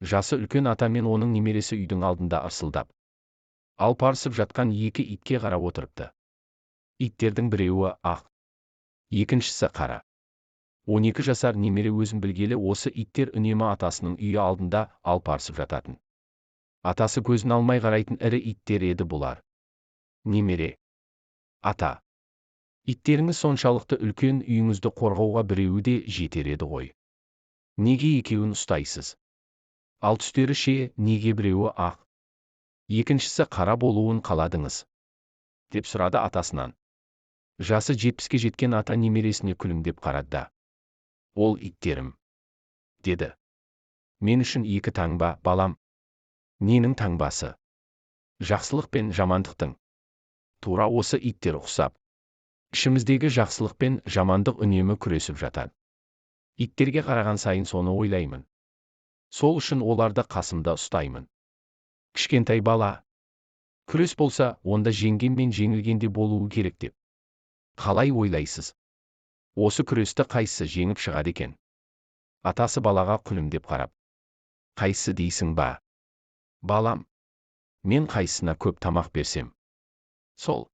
Жасы үлкен ата мен оның немересі үйдің алдында ырсылдап алпарысып жатқан екі итке қарап отырыпты. Иттердің біреуі ақ, екіншісі қара. 12 жасар немере өзін білгелі осы иттер үнемі атасының үйі алдында алпарысып жататын. Атасы көзін алмай қарайтын ірі иттер еді бұлар. Немере: ата, иттеріңіз соншалықты үлкен, үйіңізді қорғауға біреуі де жетер еді ғой. Неге екеуін ұстайсыз? Ал түстері ше, неге біреуі ақ, екіншісі қара болуын қаладыңыз? Деп сұрады атасынан. Жасы 70-ке жеткен ата немересіне күлімдеп қарады. Ол иттерім, деді. Мен үшін екі таңба, балам. Ненің таңбасы? Жақсылық пен жамандықтың. Тура осы иттер ұқсап. Ішіміздегі жақсылық пен жамандық үнемі күресіп жатады. Иттерге қараған сайын соны ойлаймын. Сол үшін оларды қасымда ұстаймын. Кішкентай бала: күрес болса, онда жеңген мен жеңілгенде болуы керек деп. Қалай ойлайсыз? Осы күресті қайсысы жеңіп шығады екен? Атасы балаға күлімдеп қарап: қайсысы дейсің ба? Балам, мен қайсысына көп тамақ берсем, сол